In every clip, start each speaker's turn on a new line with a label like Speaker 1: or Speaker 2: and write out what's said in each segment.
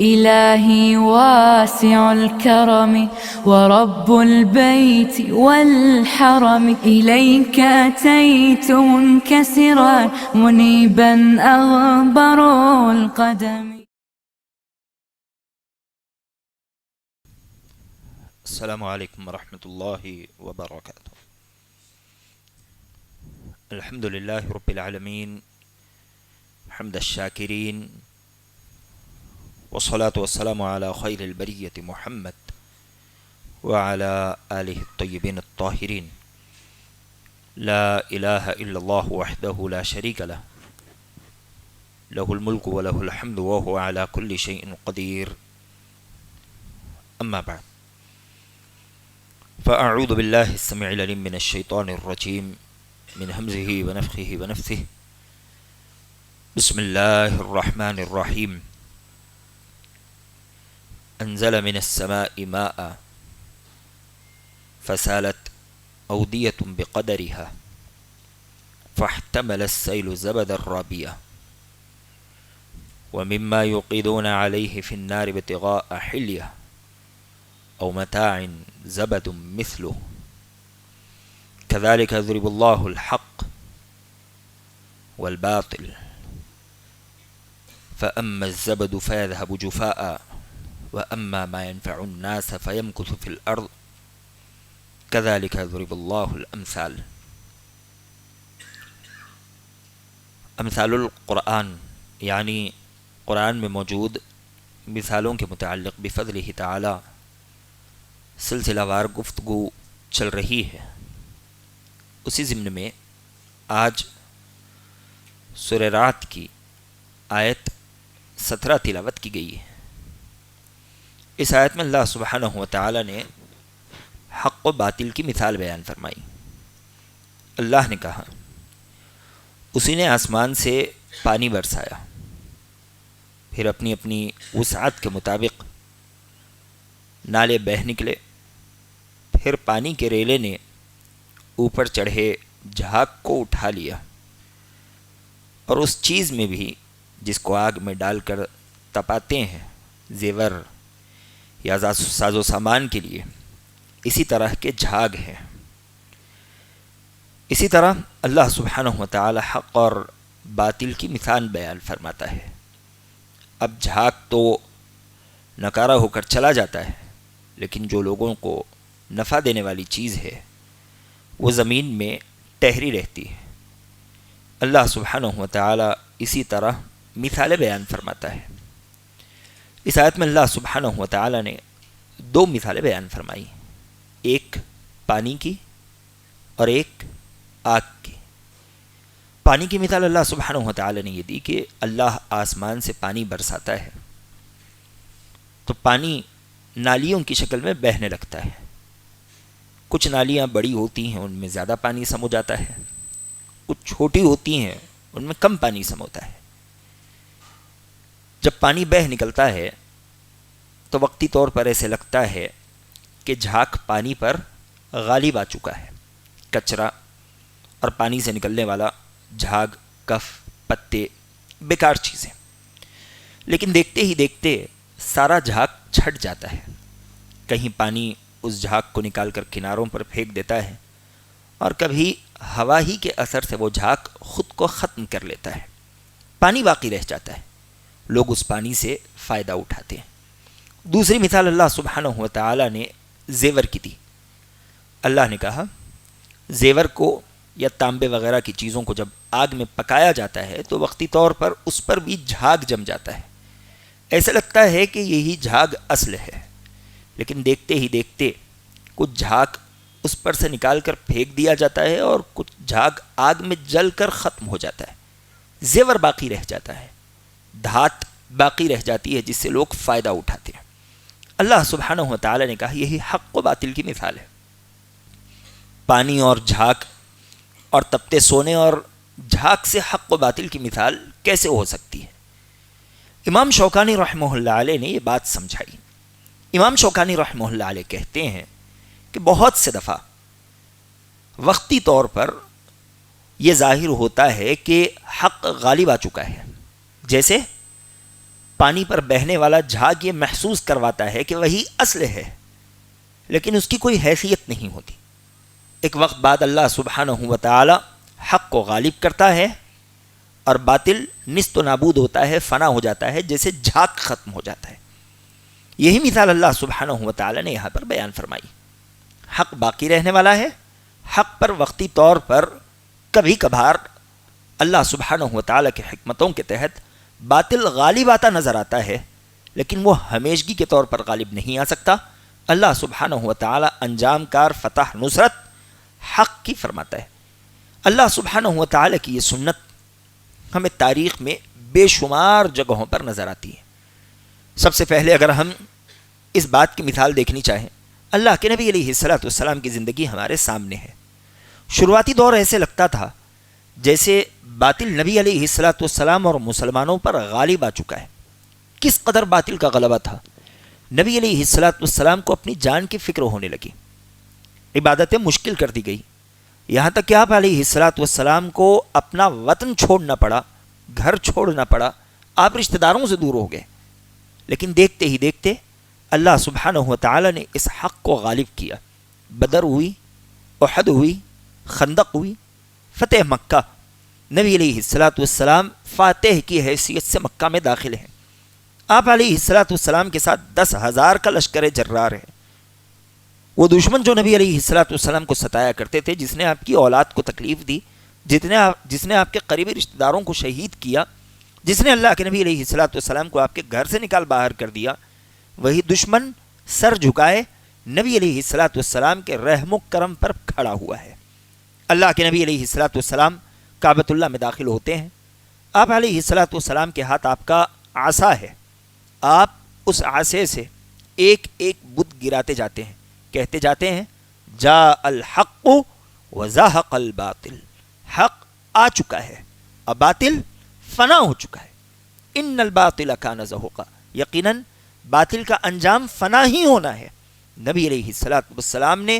Speaker 1: إلهي واسع الكرم ورب البيت والحرم إليك أتيت منكسرا منيبا أغبر القدم.
Speaker 2: السلام عليكم ورحمة الله وبركاته. الحمد لله رب العالمين حمد الشاكرين، والصلاة والسلام على خير البرية محمد وعلى آله الطيبين الطاهرين. لا إله إلا الله وحده لا شريك له، له الملك وله الحمد وهو على كل شيء قدير. أما بعد، فأعوذ بالله السميع العليم من الشيطان الرجيم من همزه ونفخه ونفثه. بسم الله الرحمن الرحيم. أنزل من السماء ماء فسالت أودية بقدرها فاحتمل السيل زبدا رابيا ومما يوقدون عليه في النار ابتغاء حلية أو متاع زبد مثله كذلك يضرب الله الحق والباطل فأما الزبد فيذهب جفاء وأما ما ينفع الناس فيمكث في الأرض كذلك يضرب الله الأمثال. امثال القرآن یعنی قرآن میں موجود مثالوں کے متعلق بفضلہ تعالی سلسلہ وار گفتگو چل رہی ہے. اسی ضمن میں آج سورہ رعد کی آیت 17 تلاوت کی گئی ہے. اس آیت میں اللہ سبحانہ و تعالی نے حق و باطل کی مثال بیان فرمائی. اللہ نے کہا اسی نے آسمان سے پانی برسایا، پھر اپنی اپنی وسعت کے مطابق نالے بہہ نکلے، پھر پانی کے ریلے نے اوپر چڑھے جھاگ کو اٹھا لیا، اور اس چیز میں بھی جس کو آگ میں ڈال کر تپاتے ہیں زیور یا ساز و سامان کے لیے، اسی طرح کے جھاگ ہیں. اسی طرح اللہ سبحانہ و تعالی حق اور باطل کی مثال بیان فرماتا ہے. اب جھاگ تو نکارہ ہو کر چلا جاتا ہے، لیکن جو لوگوں کو نفع دینے والی چیز ہے وہ زمین میں ٹہری رہتی ہے. اللہ سبحانہ و تعالی اسی طرح مثالیں بیان فرماتا ہے. اس آیت میں اللہ سبحانہ و تعالی نے دو مثالیں بیان فرمائی، ایک پانی کی اور ایک آگ کی. پانی کی مثال اللہ سبحانہ و تعالی نے یہ دی کہ اللہ آسمان سے پانی برساتا ہے تو پانی نالیوں کی شکل میں بہنے لگتا ہے. کچھ نالیاں بڑی ہوتی ہیں، ان میں زیادہ پانی سمو جاتا ہے، کچھ چھوٹی ہوتی ہیں، ان میں کم پانی سموتا ہے. جب پانی بہہ نکلتا ہے تو وقتی طور پر ایسے لگتا ہے کہ جھاگ پانی پر غالب آ چکا ہے. کچرا اور پانی سے نکلنے والا جھاگ، کف، پتے، بیکار چیزیں. لیکن دیکھتے ہی دیکھتے سارا جھاگ چھٹ جاتا ہے. کہیں پانی اس جھاگ کو نکال کر کناروں پر پھینک دیتا ہے، اور کبھی ہوا ہی کے اثر سے وہ جھاگ خود کو ختم کر لیتا ہے. پانی باقی رہ جاتا ہے، لوگ اس پانی سے فائدہ اٹھاتے ہیں. دوسری مثال اللہ سبحانہ و تعالی نے زیور کی دی. اللہ نے کہا زیور کو یا تانبے وغیرہ کی چیزوں کو جب آگ میں پکایا جاتا ہے تو وقتی طور پر اس پر بھی جھاگ جم جاتا ہے. ایسا لگتا ہے کہ یہی جھاگ اصل ہے، لیکن دیکھتے ہی دیکھتے کچھ جھاگ اس پر سے نکال کر پھینک دیا جاتا ہے اور کچھ جھاگ آگ میں جل کر ختم ہو جاتا ہے. زیور باقی رہ جاتا ہے، دھات باقی رہ جاتی ہے جس سے لوگ فائدہ اٹھاتے ہیں. اللہ سبحانہ و تعالی نے کہا یہی حق و باطل کی مثال ہے. پانی اور جھاگ اور تپتے سونے اور جھاگ سے حق و باطل کی مثال کیسے ہو سکتی ہے؟ امام شوکانی رحمہ اللہ علیہ نے یہ بات سمجھائی. امام شوکانی رحمہ اللہ علیہ کہتے ہیں کہ بہت سے دفعہ وقتی طور پر یہ ظاہر ہوتا ہے کہ حق غالب آ چکا ہے. جیسے پانی پر بہنے والا جھاگ یہ محسوس کرواتا ہے کہ وہی اصل ہے، لیکن اس کی کوئی حیثیت نہیں ہوتی۔ ایک وقت بعد اللہ سبحانہ و تعالی حق کو غالب کرتا ہے اور باطل نیست و نابود ہوتا ہے، فنا ہو جاتا ہے، جیسے جھاگ ختم ہو جاتا ہے۔ یہی مثال اللہ سبحانہ و تعالی نے یہاں پر بیان فرمائی۔ حق باقی رہنے والا ہے، حق پر وقتی طور پر کبھی کبھار اللہ سبحانہ و تعالی کی حکمتوں کے تحت باطل غالب آتا نظر آتا ہے، لیکن وہ ہمیشگی کے طور پر غالب نہیں آ سکتا۔ اللہ سبحانہ و تعالی انجام کار، فتح، نصرت حق کی فرماتا ہے۔ اللہ سبحانہ و تعالی کی یہ سنت ہمیں تاریخ میں بے شمار جگہوں پر نظر آتی ہے۔ سب سے پہلے اگر ہم اس بات کی مثال دیکھنی چاہیں، اللہ کے نبی علیہ الصلوۃ والسلام کی زندگی ہمارے سامنے ہے۔ شروعاتی دور ایسے لگتا تھا جیسے باطل نبی علیہ الصلوۃ والسلام اور مسلمانوں پر غالب آ چکا ہے۔ کس قدر باطل کا غلبہ تھا، نبی علیہ الصلوۃ والسلام کو اپنی جان کی فکر ہونے لگی، عبادتیں مشکل کر دی گئی، یہاں تک کہ آپ علیہ الصلوۃ والسلام کو اپنا وطن چھوڑنا پڑا، گھر چھوڑنا پڑا، آپ رشتہ داروں سے دور ہو گئے۔ لیکن دیکھتے ہی دیکھتے اللہ سبحانہ و تعالی نے اس حق کو غالب کیا۔ بدر ہوئی، احد ہوئی، خندق ہوئی، فتح مکہ۔ نبی علیہ الصلوۃ والسلام فاتح کی حیثیت سے مکہ میں داخل ہیں۔ آپ علیہ الصلوۃ والسلام کے ساتھ 10,000 کا لشکر جرار ہے۔ وہ دشمن جو نبی علیہ الصلوۃ والسلام کو ستایا کرتے تھے، جس نے آپ کی اولاد کو تکلیف دی، جس نے آپ کے قریبی رشتہ داروں کو شہید کیا، جس نے اللہ کے نبی علیہ الصلوۃ والسلام کو آپ کے گھر سے نکال باہر کر دیا، وہی دشمن سر جھکائے نبی علیہ الصلوۃ والسلام کے رحم و کرم پر کھڑا ہوا ہے۔ اللہ کے نبی علیہ الصلوۃ والسلام کعبۃ اللہ میں داخل ہوتے ہیں۔ آپ علیہ الصلوۃ والسلام کے ہاتھ آپ کا عصا ہے، آپ اس عصے سے ایک ایک بت گراتے جاتے ہیں، کہتے جاتے ہیں جاء الحق وزهق الباطل، حق آ چکا ہے، اب باطل فنا ہو چکا ہے۔ ان الباطل کان زہوقا، یقیناً باطل کا انجام فنا ہی ہونا ہے۔ نبی علیہ الصلوۃ والسلام نے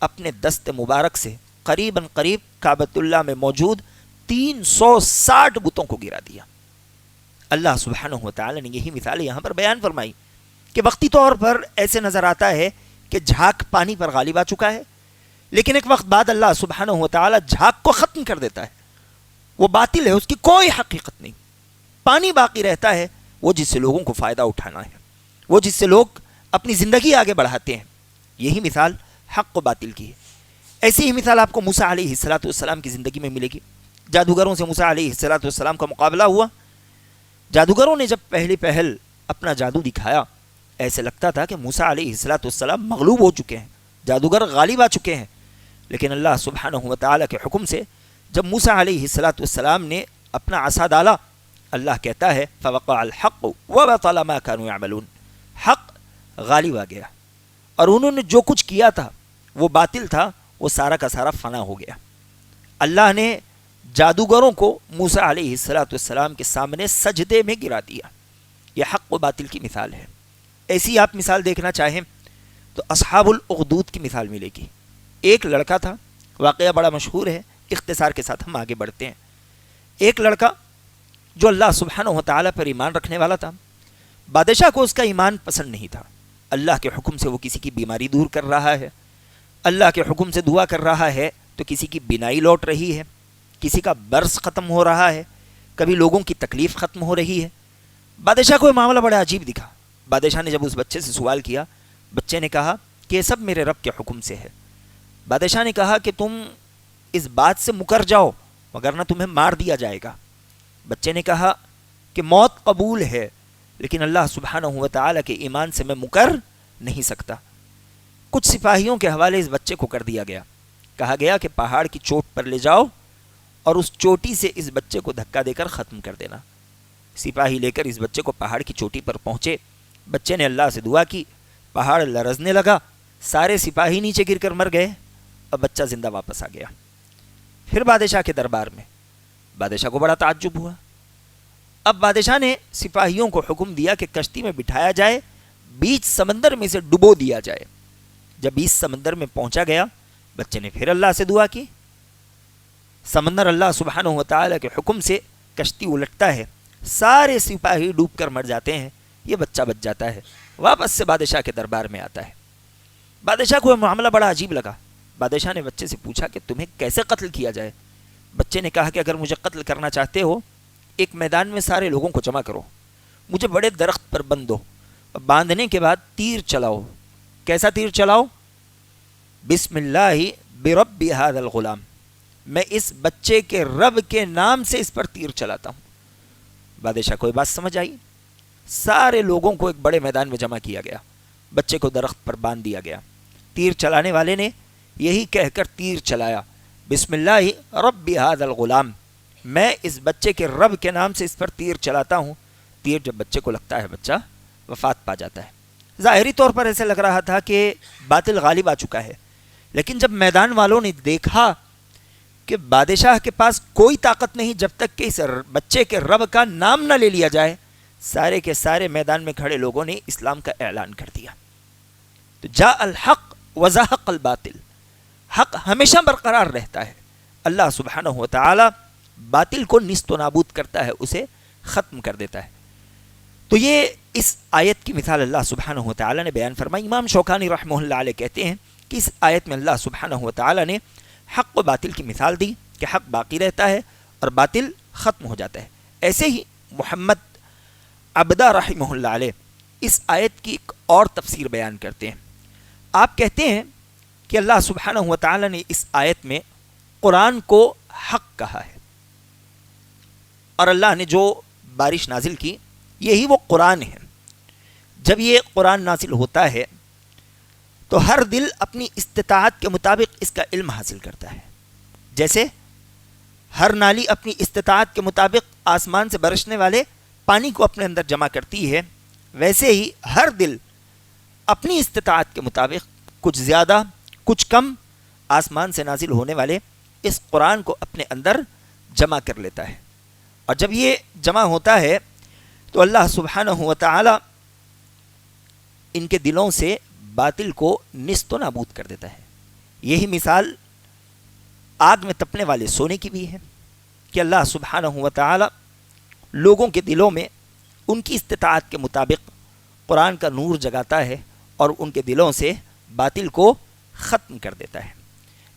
Speaker 2: اپنے دست مبارک سے قریباً قریب کعبۃ اللہ میں موجود 360 بتوں کو گرا دیا۔ اللہ سبحانہ و تعالی نے یہی مثال یہاں پر بیان فرمائی کہ وقتی طور پر ایسے نظر آتا ہے کہ جھاگ پانی پر غالب آ چکا ہے، لیکن ایک وقت بعد اللہ سبحانہ و تعالی جھاگ کو ختم کر دیتا ہے۔ وہ باطل ہے، اس کی کوئی حقیقت نہیں، پانی باقی رہتا ہے، وہ جس سے لوگوں کو فائدہ اٹھانا ہے، وہ جس سے لوگ اپنی زندگی آگے بڑھاتے ہیں۔ یہی مثال حق و باطل کی ہے۔ ایسی ہی مثال آپ کو موسیٰ علیہ الصلوۃ والسلام کی زندگی میں ملے گی۔ جادوگروں سے موسیٰ علیہ الصلوۃ والسلام کا مقابلہ ہوا۔ جادوگروں نے جب پہلی پہل اپنا جادو دکھایا، ایسے لگتا تھا کہ موسیٰ علیہ الصلوۃ والسلام مغلوب ہو چکے ہیں، جادوگر غالب آ چکے ہیں۔ لیکن اللہ سبحانہ و تعالی کے حکم سے جب موسیٰ علیہ الصلوۃ والسلام نے اپنا عصا ڈالا، اللہ کہتا ہے فوقع الحق وبطل ما كانوا يعملون، حق غالب آ گیا اور انہوں نے جو کچھ کیا تھا وہ باطل تھا، وہ سارا کا سارا فنا ہو گیا۔ اللہ نے جادوگروں کو موسیٰ علیہ الصلوۃ والسلام کے سامنے سجدے میں گرا دیا۔ یہ حق و باطل کی مثال ہے۔ ایسی آپ مثال دیکھنا چاہیں تو اصحاب الاخدود کی مثال ملے گی۔ ایک لڑکا تھا، واقعہ بڑا مشہور ہے، اختصار کے ساتھ ہم آگے بڑھتے ہیں۔ ایک لڑکا جو اللہ سبحانہ و تعالی پر ایمان رکھنے والا تھا، بادشاہ کو اس کا ایمان پسند نہیں تھا۔ اللہ کے حکم سے وہ کسی کی بیماری دور کر رہا ہے، اللہ کے حکم سے دعا کر رہا ہے تو کسی کی بینائی لوٹ رہی ہے، کسی کا برس ختم ہو رہا ہے، کبھی لوگوں کی تکلیف ختم ہو رہی ہے۔ بادشاہ کو یہ معاملہ بڑا عجیب دکھا۔ بادشاہ نے جب اس بچے سے سوال کیا، بچے نے کہا کہ یہ سب میرے رب کے حکم سے ہے۔ بادشاہ نے کہا کہ تم اس بات سے مکر جاؤ وگرنہ تمہیں مار دیا جائے گا۔ بچے نے کہا کہ موت قبول ہے لیکن اللہ سبحانہ و تعالی کے ایمان سے میں مکر نہیں سکتا۔ کچھ سپاہیوں کے حوالے اس بچے کو کر دیا گیا، کہا گیا کہ پہاڑ کی چوٹ پر لے جاؤ اور اس چوٹی سے اس بچے کو دھکا دے کر ختم کر دینا۔ سپاہی لے کر اس بچے کو پہاڑ کی چوٹی پر پہنچے، بچے نے اللہ سے دعا کی، پہاڑ لرزنے لگا، سارے سپاہی نیچے گر کر مر گئے، اب بچہ زندہ واپس آ گیا۔ پھر بادشاہ کے دربار میں، بادشاہ کو بڑا تعجب ہوا۔ اب بادشاہ نے سپاہیوں کو حکم دیا کہ کشتی میں بٹھایا جائے، بیچ سمندر میں سے ڈبو دیا جائے۔ جب بیچ سمندر میں پہنچا گیا، بچے نے پھر اللہ سے دعا کی۔ سمندر اللہ سبحانہ و تعالی کے حکم سے کشتی الٹتا ہے، سارے سپاہی ڈوب کر مر جاتے ہیں، یہ بچہ بچ جاتا ہے، واپس سے بادشاہ کے دربار میں آتا ہے۔ بادشاہ کو یہ معاملہ بڑا عجیب لگا۔ بادشاہ نے بچے سے پوچھا کہ تمہیں کیسے قتل کیا جائے؟ بچے نے کہا کہ اگر مجھے قتل کرنا چاہتے ہو، ایک میدان میں سارے لوگوں کو جمع کرو، مجھے بڑے درخت پر بندھو، باندھنے کے بعد تیر چلاؤ۔ کیسا تیر چلاؤ؟ بسم اللہ برب ھذا الغلام، میں اس بچے کے رب کے نام سے اس پر تیر چلاتا ہوں۔ بادشاہ کو یہ بات سمجھ آئی، سارے لوگوں کو ایک بڑے میدان میں جمع کیا گیا، بچے کو درخت پر باندھ دیا گیا۔ تیر چلانے والے نے یہی کہہ کر تیر چلایا، بسم اللہ رب ھذا الغلام، میں اس بچے کے رب کے نام سے اس پر تیر چلاتا ہوں۔ تیر جب بچے کو لگتا ہے، بچہ وفات پا جاتا ہے۔ ظاہری طور پر ایسے لگ رہا تھا کہ باطل غالب آ چکا ہے، لیکن جب میدان والوں نے دیکھا کہ بادشاہ کے پاس کوئی طاقت نہیں جب تک کہ اس بچے کے رب کا نام نہ لے لیا جائے، سارے کے سارے میدان میں کھڑے لوگوں نے اسلام کا اعلان کر دیا۔ تو جاء الحق وزهق الباطل، حق ہمیشہ برقرار رہتا ہے، اللہ سبحانہ و تعالی باطل کو نیست و نابود کرتا ہے، اسے ختم کر دیتا ہے۔ تو یہ اس آیت کی مثال اللہ سبحانہ و تعالی نے بیان فرمائی۔ امام شوکانی رحمہ اللہ علیہ کہتے ہیں کہ اس آیت میں اللہ سبحانہ و تعالی نے حق و باطل کی مثال دی کہ حق باقی رہتا ہے اور باطل ختم ہو جاتا ہے۔ ایسے ہی محمد عبدہ رحمہ اللہ علیہ اس آیت کی ایک اور تفسیر بیان کرتے ہیں۔ آپ کہتے ہیں کہ اللہ سبحانہ و تعالی نے اس آیت میں قرآن کو حق کہا ہے، اور اللہ نے جو بارش نازل کی یہی وہ قرآن ہے۔ جب یہ قرآن نازل ہوتا ہے تو ہر دل اپنی استطاعت کے مطابق اس کا علم حاصل کرتا ہے۔ جیسے ہر نالی اپنی استطاعت کے مطابق آسمان سے برسنے والے پانی کو اپنے اندر جمع کرتی ہے، ویسے ہی ہر دل اپنی استطاعت کے مطابق کچھ زیادہ کچھ کم آسمان سے نازل ہونے والے اس قرآن کو اپنے اندر جمع کر لیتا ہے۔ اور جب یہ جمع ہوتا ہے تو اللہ سبحانہ و تعالی ان کے دلوں سے باطل کو نیست و نابود کر دیتا ہے۔ یہی مثال آگ میں تپنے والے سونے کی بھی ہے کہ اللہ سبحانہ و تعالی لوگوں کے دلوں میں ان کی استطاعت کے مطابق قرآن کا نور جگاتا ہے اور ان کے دلوں سے باطل کو ختم کر دیتا ہے۔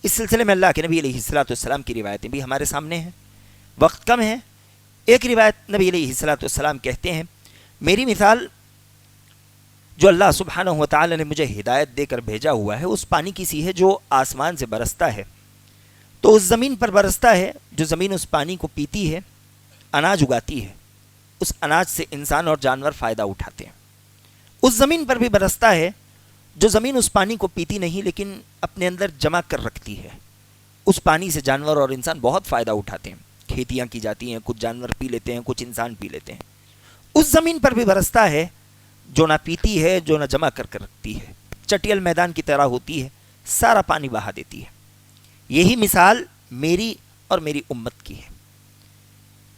Speaker 2: اس سلسلے میں اللہ کے نبی علیہ الصلوۃ والسلام کی روایتیں بھی ہمارے سامنے ہیں، وقت کم ہے۔ ایک روایت نبی علیہ الصلوۃ والسلام کہتے ہیں، میری مثال جو اللہ سبحانہ و تعالی نے مجھے ہدایت دے کر بھیجا ہوا ہے اس پانی کی سی ہے جو آسمان سے برستا ہے، تو اس زمین پر برستا ہے، جو زمین اس پانی کو پیتی ہے اناج اگاتی ہے، اس اناج سے انسان اور جانور فائدہ اٹھاتے ہیں۔ اس زمین پر بھی برستا ہے جو زمین اس پانی کو پیتی نہیں لیکن اپنے اندر جمع کر رکھتی ہے، اس پانی سے جانور اور انسان بہت فائدہ اٹھاتے ہیں، کھیتیاں کی جاتی ہیں، کچھ جانور پی لیتے ہیں، کچھ انسان پی لیتے ہیں۔ اس زمین پر بھی برستا ہے جو نہ پیتی ہے، جو نہ جمع کر رکھتی ہے، چٹیل میدان کی طرح ہوتی ہے، سارا پانی بہا دیتی ہے۔ یہی مثال میری اور میری امت کی ہے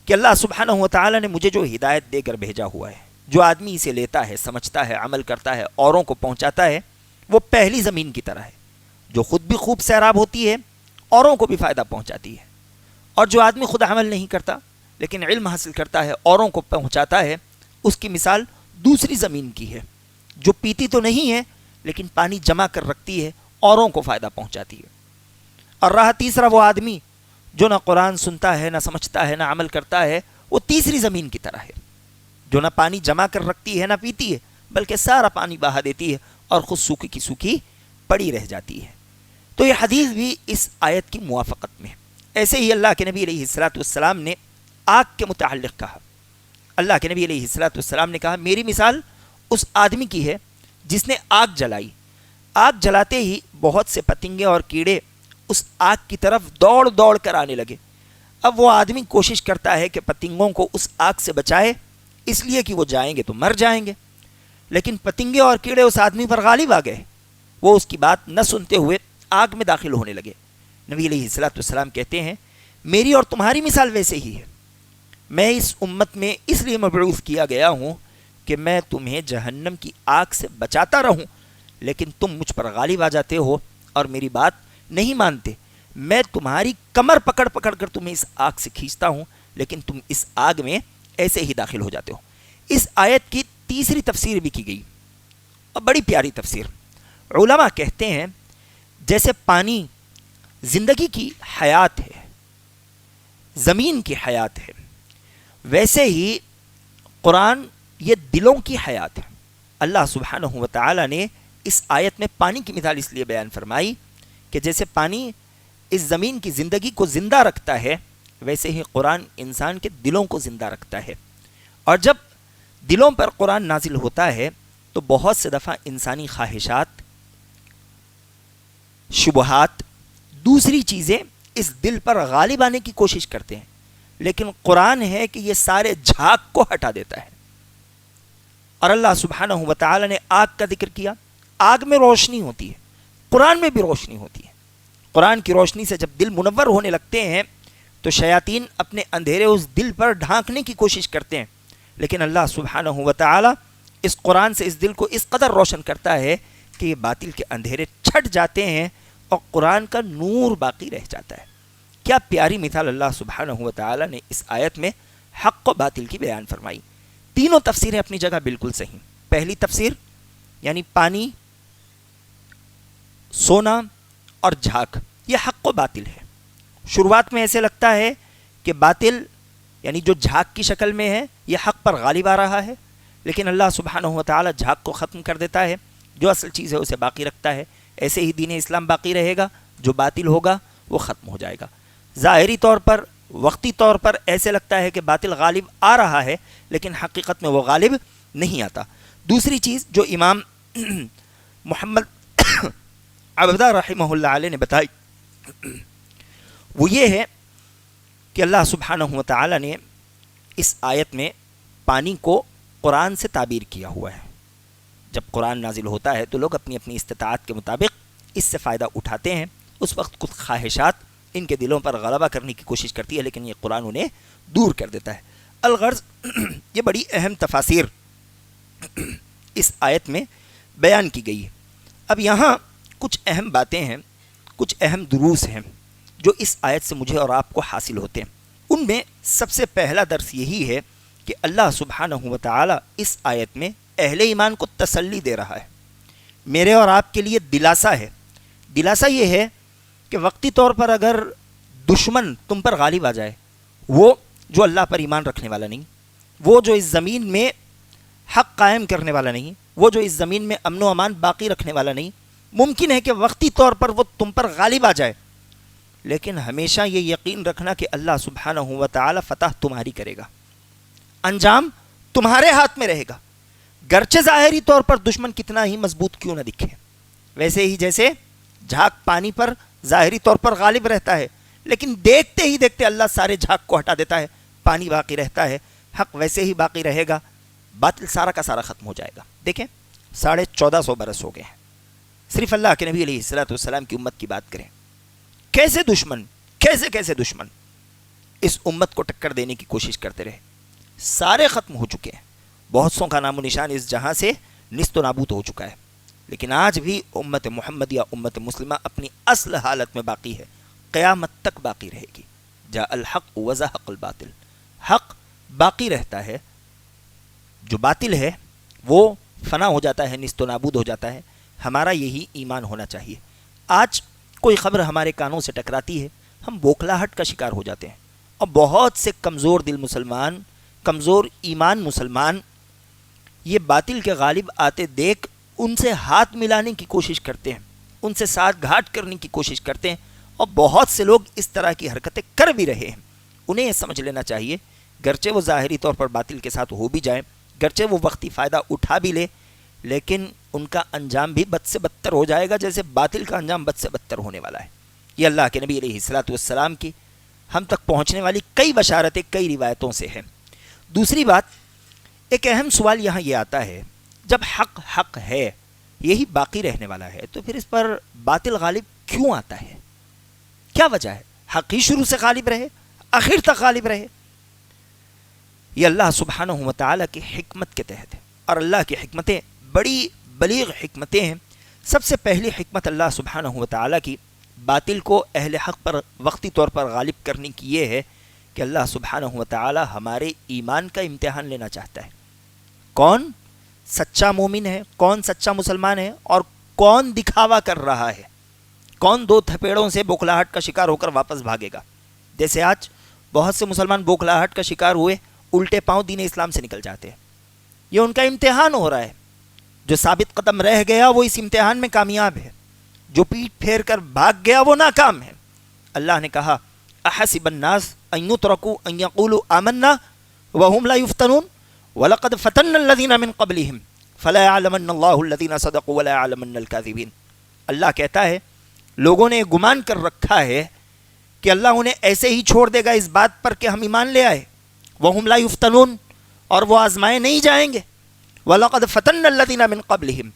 Speaker 2: کہ اللہ سبحانہ و تعالی نے مجھے جو ہدایت دے کر بھیجا ہوا ہے، جو آدمی اسے لیتا ہے، سمجھتا ہے، عمل کرتا ہے، اوروں کو پہنچاتا ہے، وہ پہلی زمین کی طرح ہے جو خود بھی خوب سیراب ہوتی ہے، اوروں کو بھی فائدہ پہنچاتی ہے۔ اور جو آدمی خود عمل نہیں کرتا لیکن علم حاصل کرتا ہے، اوروں کو پہنچاتا ہے، اس کی مثال دوسری زمین کی ہے جو پیتی تو نہیں ہے لیکن پانی جمع کر رکھتی ہے، اوروں کو فائدہ پہنچاتی ہے۔ اور رہا تیسرا وہ آدمی جو نہ قرآن سنتا ہے، نہ سمجھتا ہے، نہ عمل کرتا ہے، وہ تیسری زمین کی طرح ہے جو نہ پانی جمع کر رکھتی ہے نہ پیتی ہے بلکہ سارا پانی بہا دیتی ہے اور خود سوکھی کی سوکھی پڑی رہ جاتی ہے۔ تو یہ حدیث بھی اس آیت کی موافقت میں ہے۔ ایسے ہی اللہ کے نبی علیہ الصلوۃ والسلام نے آگ کے متعلق کہا۔ اللہ کے نبی علیہ الصلوۃ والسلام نے کہا، میری مثال اس آدمی کی ہے جس نے آگ جلائی، آگ جلاتے ہی بہت سے پتنگے اور کیڑے اس آگ کی طرف دوڑ دوڑ کر آنے لگے۔ اب وہ آدمی کوشش کرتا ہے کہ پتنگوں کو اس آگ سے بچائے، اس لیے کہ وہ جائیں گے تو مر جائیں گے، لیکن پتنگے اور کیڑے اس آدمی پر غالب آ گئے، وہ اس کی بات نہ سنتے ہوئے آگ میں داخل ہونے لگے۔ نبی علیہ الصلوۃ والسلام کہتے ہیں، میری اور تمہاری مثال ویسے ہی ہے، میں اس امت میں اس لیے مبعوث کیا گیا ہوں کہ میں تمہیں جہنم کی آگ سے بچاتا رہوں، لیکن تم مجھ پر غالب آ جاتے ہو اور میری بات نہیں مانتے۔ میں تمہاری کمر پکڑ پکڑ کر تمہیں اس آگ سے کھینچتا ہوں لیکن تم اس آگ میں ایسے ہی داخل ہو جاتے ہو۔ اس آیت کی تیسری تفسیر بھی کی گئی اور بڑی پیاری تفسیر۔ علماء کہتے ہیں جیسے پانی زندگی کی حیات ہے، زمین کی حیات ہے، ویسے ہی قرآن یہ دلوں کی حیات ہے۔ اللہ سبحانہ و تعالی نے اس آیت میں پانی کی مثال اس لیے بیان فرمائی کہ جیسے پانی اس زمین کی زندگی کو زندہ رکھتا ہے، ویسے ہی قرآن انسان کے دلوں کو زندہ رکھتا ہے۔ اور جب دلوں پر قرآن نازل ہوتا ہے تو بہت سے دفعہ انسانی خواہشات، شبہات، دوسری چیزیں اس دل پر غالب آنے کی کوشش کرتے ہیں، لیکن قرآن ہے کہ یہ سارے جھاگ کو ہٹا دیتا ہے۔ اور اللہ سبحانہ و تعالی نے آگ کا ذکر کیا، آگ میں روشنی ہوتی ہے، قرآن میں بھی روشنی ہوتی ہے۔ قرآن کی روشنی سے جب دل منور ہونے لگتے ہیں تو شیاطین اپنے اندھیرے اس دل پر ڈھانکنے کی کوشش کرتے ہیں، لیکن اللہ سبحانہ و تعالی اس قرآن سے اس دل کو اس قدر روشن کرتا ہے کہ یہ باطل کے اندھیرے چھٹ جاتے ہیں اور قرآن کا نور باقی رہ جاتا ہے۔ کیا پیاری مثال اللہ سبحانہ و تعالی نے اس آیت میں حق و باطل کی بیان فرمائی۔ تینوں تفسیریں اپنی جگہ بالکل صحیح۔ پہلی تفسیر یعنی پانی، سونا اور جھاگ، یہ حق و باطل ہے۔ شروعات میں ایسے لگتا ہے کہ باطل یعنی جو جھاگ کی شکل میں ہے یہ حق پر غالب آ رہا ہے، لیکن اللہ سبحانہ و تعالی جھاگ کو ختم کر دیتا ہے، جو اصل چیز ہے اسے باقی رکھتا ہے۔ ایسے ہی دین اسلام باقی رہے گا، جو باطل ہوگا وہ ختم ہو جائے گا۔ ظاہری طور پر، وقتی طور پر ایسے لگتا ہے کہ باطل غالب آ رہا ہے، لیکن حقیقت میں وہ غالب نہیں آتا۔ دوسری چیز جو امام محمد عبدہ رحمہ اللہ علیہ نے بتائی وہ یہ ہے کہ اللہ سبحانہ و تعالی نے اس آیت میں پانی کو قرآن سے تعبیر کیا ہوا ہے۔ جب قرآن نازل ہوتا ہے تو لوگ اپنی اپنی استطاعت کے مطابق اس سے فائدہ اٹھاتے ہیں۔ اس وقت کچھ خواہشات ان کے دلوں پر غلبہ کرنے کی کوشش کرتی ہے، لیکن یہ قرآن انہیں دور کر دیتا ہے۔ الغرض یہ بڑی اہم تفاسیر اس آیت میں بیان کی گئی ہے۔ اب یہاں کچھ اہم باتیں ہیں، کچھ اہم دروس ہیں جو اس آیت سے مجھے اور آپ کو حاصل ہوتے ہیں۔ ان میں سب سے پہلا درس یہی ہے کہ اللہ سبحانہ و تعالی اس آیت میں اہل ایمان کو تسلی دے رہا ہے، میرے اور آپ کے لیے دلاسا ہے۔ دلاسا یہ ہے کہ وقتی طور پر اگر دشمن تم پر غالب آ جائے، وہ جو اللہ پر ایمان رکھنے والا نہیں، وہ جو اس زمین میں حق قائم کرنے والا نہیں، وہ جو اس زمین میں امن و امان باقی رکھنے والا نہیں، ممکن ہے کہ وقتی طور پر وہ تم پر غالب آ جائے، لیکن ہمیشہ یہ یقین رکھنا کہ اللہ سبحانہ و تعالی فتح تمہاری کرے گا، انجام تمہارے ہاتھ میں رہے گا۔ گرچہ ظاہری طور پر دشمن کتنا ہی مضبوط کیوں نہ دکھے، ویسے ہی جیسے جھاگ پانی پر ظاہری طور پر غالب رہتا ہے، لیکن دیکھتے ہی دیکھتے اللہ سارے جھاگ کو ہٹا دیتا ہے، پانی باقی رہتا ہے، حق ویسے ہی باقی رہے گا، باطل سارا کا سارا ختم ہو جائے گا۔ دیکھیں 1450 برس ہو گئے ہیں، صرف اللہ کے نبی علیہ الصلوۃ والسلام کی امت کی بات کریں، کیسے دشمن کیسے دشمن اس امت کو ٹکر دینے کی کوشش کرتے رہے، سارے ختم ہو چکے ہیں، بہت سوں کا نام و نشان اس جہاں سے نیست و نابود ہو چکا ہے، لیکن آج بھی امت محمد یا امت مسلمہ اپنی اصل حالت میں باقی ہے، قیامت تک باقی رہے گی۔ جاء الحق وزهق الباطل، حق باقی رہتا ہے، جو باطل ہے وہ فنا ہو جاتا ہے، نیست و نابود ہو جاتا ہے۔ ہمارا یہی ایمان ہونا چاہیے۔ آج کوئی خبر ہمارے کانوں سے ٹکراتی ہے، ہم بوکھلاہٹ کا شکار ہو جاتے ہیں، اور بہت سے کمزور دل مسلمان، کمزور ایمان مسلمان یہ باطل کے غالب آتے دیکھ ان سے ہاتھ ملانے کی کوشش کرتے ہیں، ان سے ساتھ گھاٹ کرنے کی کوشش کرتے ہیں، اور بہت سے لوگ اس طرح کی حرکتیں کر بھی رہے ہیں۔ انہیں یہ سمجھ لینا چاہیے گرچہ وہ ظاہری طور پر باطل کے ساتھ ہو بھی جائیں، گرچہ وہ وقتی فائدہ اٹھا بھی لے، لیکن ان کا انجام بھی بد سے بدتر ہو جائے گا، جیسے باطل کا انجام بد سے بدتر ہونے والا ہے۔ یہ اللہ کے نبی علیہ الصلوۃ والسلام کی ہم تک پہنچنے والی کئی بشارتیں کئی روایتوں سے ہیں۔ دوسری بات، ایک اہم سوال یہاں یہ آتا ہے، جب حق ہے، یہی باقی رہنے والا ہے، تو پھر اس پر باطل غالب کیوں آتا ہے؟ کیا وجہ ہے؟ حق ہی شروع سے غالب رہے، آخر تک غالب رہے۔ یہ اللہ سبحانہ و تعالیٰ کی حکمت کے تحت ہے، اور اللہ کی حکمتیں بڑی بلیغ حکمتیں ہیں۔ سب سے پہلی حکمت اللہ سبحانہ و تعالیٰ کی باطل کو اہل حق پر وقتی طور پر غالب کرنے کی یہ ہے کہ اللہ سبحانہ و تعالی ہمارے ایمان کا امتحان لینا چاہتا ہے. کون سچا مومن ہے, کون سچا مسلمان ہے, اور کون دکھاوا کر رہا ہے, کون دو تھپیڑوں سے بوکھلاہٹ کا شکار ہو کر واپس بھاگے گا. جیسے آج بہت سے مسلمان بوکھلاہٹ کا شکار ہوئے الٹے پاؤں دین اسلام سے نکل جاتے ہیں. یہ ان کا امتحان ہو رہا ہے. جو ثابت قدم رہ گیا وہ اس امتحان میں کامیاب ہے, جو پیٹ پھیر کر بھاگ گیا وہ ناکام ہے. اللہ نے کہا احسب الناس ان يتركوا ان يقولوا آمنا وهم لا يفتنون ولقد فتنا الذين من قبلهم فلا يعلمن الله الذين صدقوا ولا يعلمن الكاذبين. اللہ کہتا ہے لوگوں نے گمان کر رکھا ہے کہ اللہ انہیں ایسے ہی چھوڑ دے گا اس بات پر کہ ہم ایمان لے آئے. وهم لا يفتنون, اور وہ آزمائے نہیں جائیں گے. وَلَقَدْ فَتَنَّ الَّذِينَ مِن قَبْلِهِمْ,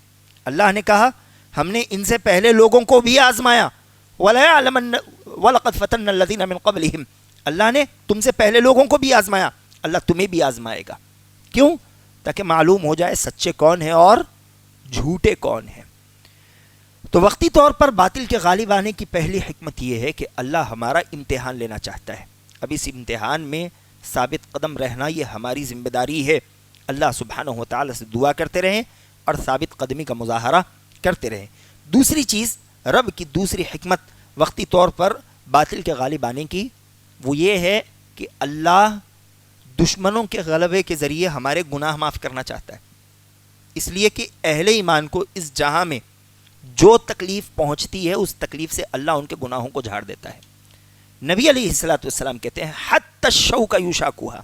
Speaker 2: اللہ نے کہا ہم نے ان سے پہلے لوگوں کو بھی آزمایا. وَلَقَدْ فَتَنَّ الَّذِينَ مِن قَبْلِهِمْ, اللہ نے تم سے پہلے لوگوں کو بھی آزمایا, اللہ تمہیں بھی آزمائے گا. کیوں؟ تاکہ معلوم ہو جائے سچے کون ہیں اور جھوٹے کون ہیں. تو وقتی طور پر باطل کے غالب آنے کی پہلی حکمت یہ ہے کہ اللہ ہمارا امتحان لینا چاہتا ہے. اب اس امتحان میں ثابت قدم رہنا یہ ہماری ذمہ داری ہے. اللہ سبحانہ و تعالی سے دعا کرتے رہیں اور ثابت قدمی کا مظاہرہ کرتے رہیں. دوسری چیز, رب کی دوسری حکمت وقتی طور پر باطل کے غالب آنے کی, وہ یہ ہے کہ اللہ دشمنوں کے غلبے کے ذریعے ہمارے گناہ معاف کرنا چاہتا ہے. اس لیے کہ اہل ایمان کو اس جہاں میں جو تکلیف پہنچتی ہے اس تکلیف سے اللہ ان کے گناہوں کو جھاڑ دیتا ہے. نبی علیہ الصلوۃ والسلام کہتے ہیں حتی الشوک یشاکھا,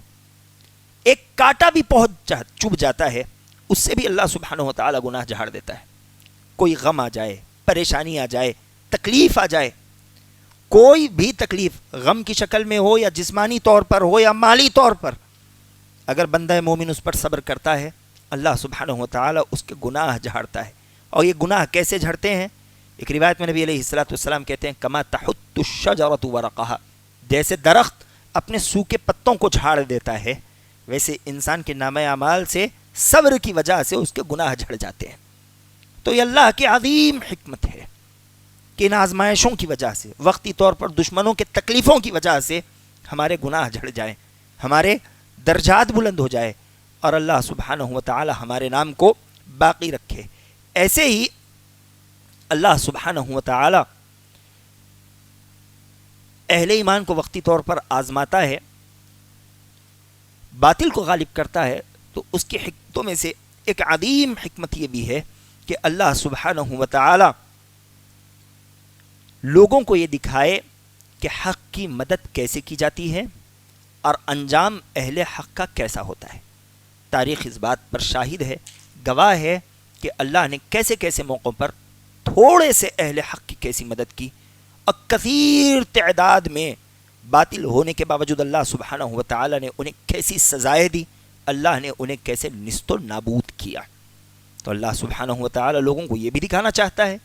Speaker 2: ایک کانٹا بھی چبھ جاتا ہے اس سے بھی اللہ سبحانہ و تعالی گناہ جھاڑ دیتا ہے. کوئی غم آ جائے, پریشانی آ جائے, تکلیف آ جائے, کوئی بھی تکلیف غم کی شکل میں ہو یا جسمانی طور پر ہو یا مالی طور پر, اگر بندہ مومن اس پر صبر کرتا ہے اللہ سبحانہ و تعالی اس کے گناہ جھاڑتا ہے. اور یہ گناہ کیسے جھڑتے ہیں؟ ایک روایت میں نبی علیہ الصلوۃ والسلام کہتے ہیں کما تحط الشجرۃ ورقها, جیسے درخت اپنے سوکھے پتوں کو جھاڑ دیتا ہے ویسے انسان کے نامہ اعمال سے صبر کی وجہ سے اس کے گناہ جھڑ جاتے ہیں. تو یہ اللہ کی عظیم حکمت ہے کہ ان آزمائشوں کی وجہ سے, وقتی طور پر دشمنوں کے تکلیفوں کی وجہ سے ہمارے گناہ جھڑ جائیں, ہمارے درجات بلند ہو جائے اور اللہ سبحانہ و تعالی ہمارے نام کو باقی رکھے. ایسے ہی اللہ سبحانہ و تعالی اہل ایمان کو وقتی طور پر آزماتا ہے, باطل کو غالب کرتا ہے. تو اس کی حکمتوں میں سے ایک عظیم حکمت یہ بھی ہے کہ اللہ سبحانہ و تعالی لوگوں کو یہ دکھائے کہ حق کی مدد کیسے کی جاتی ہے اور انجام اہل حق کا کیسا ہوتا ہے. تاریخ اس بات پر شاہد ہے, گواہ ہے کہ اللہ نے کیسے کیسے موقعوں پر تھوڑے سے اہل حق کی کیسی مدد کی, اور کثیر تعداد میں باطل ہونے کے باوجود اللہ سبحانہ و تعالی نے انہیں کیسی سزائیں دی, اللہ نے انہیں کیسے نیست و نابود کیا. تو اللہ سبحانہ و تعالی لوگوں کو یہ بھی دکھانا چاہتا ہے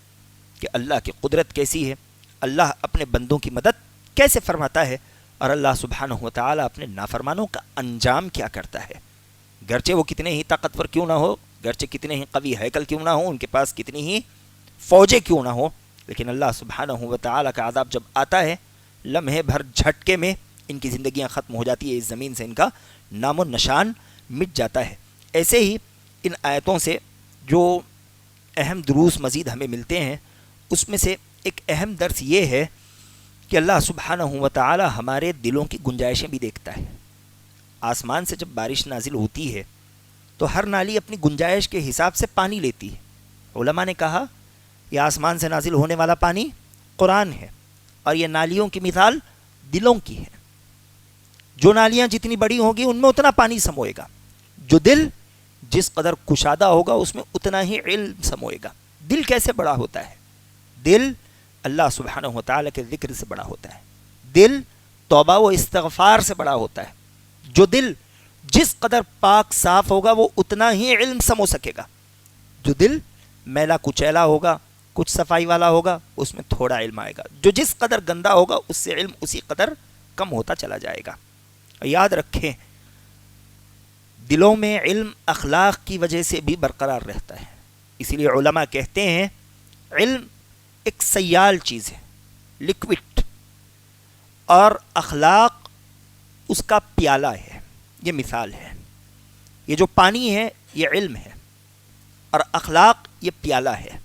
Speaker 2: کہ اللہ کی قدرت کیسی ہے, اللہ اپنے بندوں کی مدد کیسے فرماتا ہے, اور اللہ سبحانہ و تعالی اپنے نافرمانوں کا انجام کیا کرتا ہے. گرچہ وہ کتنے ہی طاقتور کیوں نہ ہو, گرچہ کتنے ہی قوی ہیکل کیوں نہ ہو, ان کے پاس کتنی ہی فوجیں کیوں نہ ہو, لیکن اللہ سبحانہ و تعالی کا عذاب جب آتا ہے لمحے بھر جھٹکے میں ان کی زندگیاں ختم ہو جاتی ہے, اس زمین سے ان کا نام و نشان مٹ جاتا ہے. ایسے ہی ان آیتوں سے جو اہم دروس مزید ہمیں ملتے ہیں اس میں سے ایک اہم درس یہ ہے کہ اللہ سبحانہ و تعالی ہمارے دلوں کی گنجائشیں بھی دیکھتا ہے. آسمان سے جب بارش نازل ہوتی ہے تو ہر نالی اپنی گنجائش کے حساب سے پانی لیتی ہے. علماء نے کہا یہ آسمان سے نازل ہونے والا پانی قرآن ہے, اور یہ نالیوں کی مثال دلوں کی ہے. جو نالیاں جتنی بڑی ہوں گی ان میں اتنا پانی سموئے گا, جو دل جس قدر کشادہ ہوگا اس میں اتنا ہی علم سموئے گا. دل کیسے بڑا ہوتا ہے؟ دل اللہ سبحانہ و تعالی کے ذکر سے بڑا ہوتا ہے, دل توبہ و استغفار سے بڑا ہوتا ہے. جو دل جس قدر پاک صاف ہوگا وہ اتنا ہی علم سمو سکے گا. جو دل میلا کچیلا ہوگا, کچھ صفائی والا ہوگا, اس میں تھوڑا علم آئے گا. جو جس قدر گندا ہوگا اس سے علم اسی قدر کم ہوتا چلا جائے گا. یاد رکھیں دلوں میں علم اخلاق کی وجہ سے بھی برقرار رہتا ہے. اسی لیے علماء کہتے ہیں علم ایک سیال چیز ہے, لکوڈ, اور اخلاق اس کا پیالہ ہے، یہ مثال ہے۔ یہ جو پانی ہے یہ علم ہے، اور اخلاق یہ پیالہ ہے۔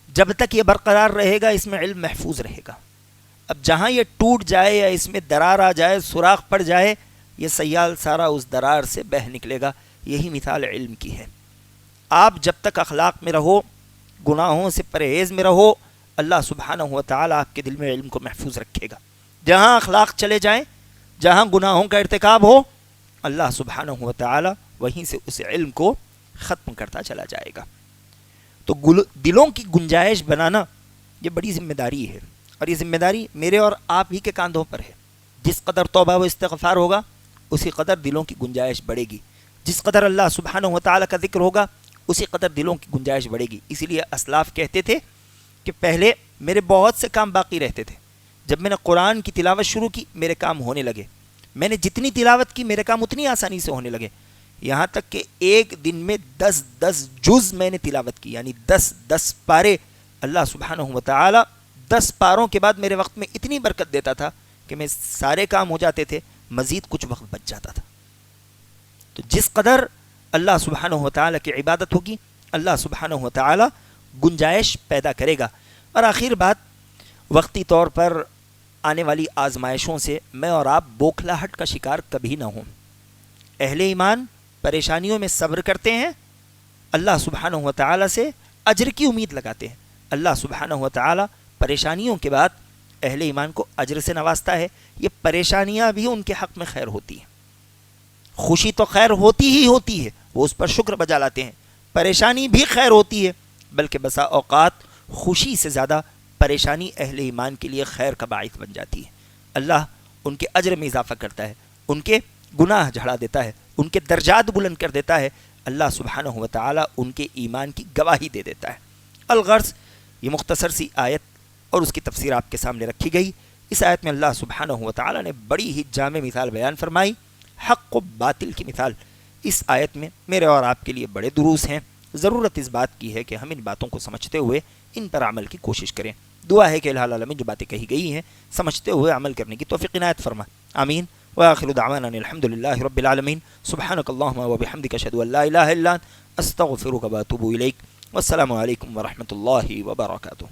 Speaker 2: جب تک یہ برقرار رہے گا اس میں علم محفوظ رہے گا۔ اب جہاں یہ ٹوٹ جائے یا اس میں درار آ جائے، سوراخ پڑ جائے، یہ سیال سارا اس درار سے بہہ نکلے گا۔ یہی مثال علم کی ہے۔ آپ جب تک اخلاق میں رہو، گناہوں سے پرہیز میں رہو، اللہ سبحانہ و تعالیٰ آپ کے دل میں علم کو محفوظ رکھے گا۔ جہاں اخلاق چلے جائیں، جہاں گناہوں کا ارتکاب ہو، اللہ سبحانہ و تعالیٰ وہیں سے اس علم کو ختم کرتا چلا جائے گا۔ تو دلوں کی گنجائش بنانا یہ بڑی ذمہ داری ہے، اور یہ ذمہ داری میرے اور آپ ہی کے کاندھوں پر ہے۔ جس قدر توبہ و استغفار ہوگا اسی قدر دلوں کی گنجائش بڑھے گی، جس قدر اللہ سبحانہ و تعالیٰ کا ذکر ہوگا اسی قدر دلوں کی گنجائش بڑھے گی۔ اسی لیے اسلاف کہتے تھے کہ پہلے میرے بہت سے کام باقی رہتے تھے، جب میں نے قرآن کی تلاوت شروع کی میرے کام ہونے لگے، میں نے جتنی تلاوت کی میرے کام اتنی آسانی سے ہونے لگے، یہاں تک کہ ایک دن میں 10 جز میں نے تلاوت کی، یعنی 10 پارے۔ اللہ سبحانہ و تعالی 10 پاروں کے بعد میرے وقت میں اتنی برکت دیتا تھا کہ میں سارے کام ہو جاتے تھے، مزید کچھ وقت بچ جاتا تھا۔ تو جس قدر اللہ سبحانہ و تعالی کی عبادت ہوگی اللہ سبحانہ و تعالی گنجائش پیدا کرے گا۔ اور آخر بات، وقتی طور پر آنے والی آزمائشوں سے میں اور آپ بوکھلاہٹ کا شکار کبھی نہ ہوں۔ اہل ایمان پریشانیوں میں صبر کرتے ہیں، اللہ سبحانہ و تعالی سے اجر کی امید لگاتے ہیں۔ اللہ سبحانہ و تعالی پریشانیوں کے بعد اہل ایمان کو اجر سے نوازتا ہے۔ یہ پریشانیاں بھی ان کے حق میں خیر ہوتی ہیں۔ خوشی تو خیر ہوتی ہی ہوتی ہے، وہ اس پر شکر بجا لاتے ہیں۔ پریشانی بھی خیر ہوتی ہے، بلکہ بسا اوقات خوشی سے زیادہ پریشانی اہل ایمان کے لیے خیر کا باعث بن جاتی ہے۔ اللہ ان کے اجر میں اضافہ کرتا ہے، ان کے گناہ جھڑا دیتا ہے، ان کے درجات بلند کر دیتا ہے۔ اللہ سبحانہ و تعالی ان کے ایمان کی گواہی دے دیتا ہے۔ الغرض، یہ مختصر سی آیت اور اس کی تفسیر آپ کے سامنے رکھی گئی۔ اس آیت میں اللہ سبحانہ و تعالی نے بڑی ہی جامع مثال بیان فرمائی، حق و باطل کی مثال۔ اس آیت میں میرے اور آپ کے لیے بڑے دروس ہیں۔ ضرورت اس بات کی ہے کہ ہم ان باتوں کو سمجھتے ہوئے ان پر عمل کی کوشش کریں۔ دعا ہے کہ الہ العالمین جو باتیں کہی گئی ہیں سمجھتے ہوئے عمل کرنے کی توفیق عنایت فرما، آمین۔ وآخر دعوانا الحمدللہ رب العالمین، سبحانک اللہم وبحمدک، اشہد ان لا الہ الا انت، استغفرک واتوب الیک۔ والسلام علیکم ورحمۃ اللہ وبرکاتہ۔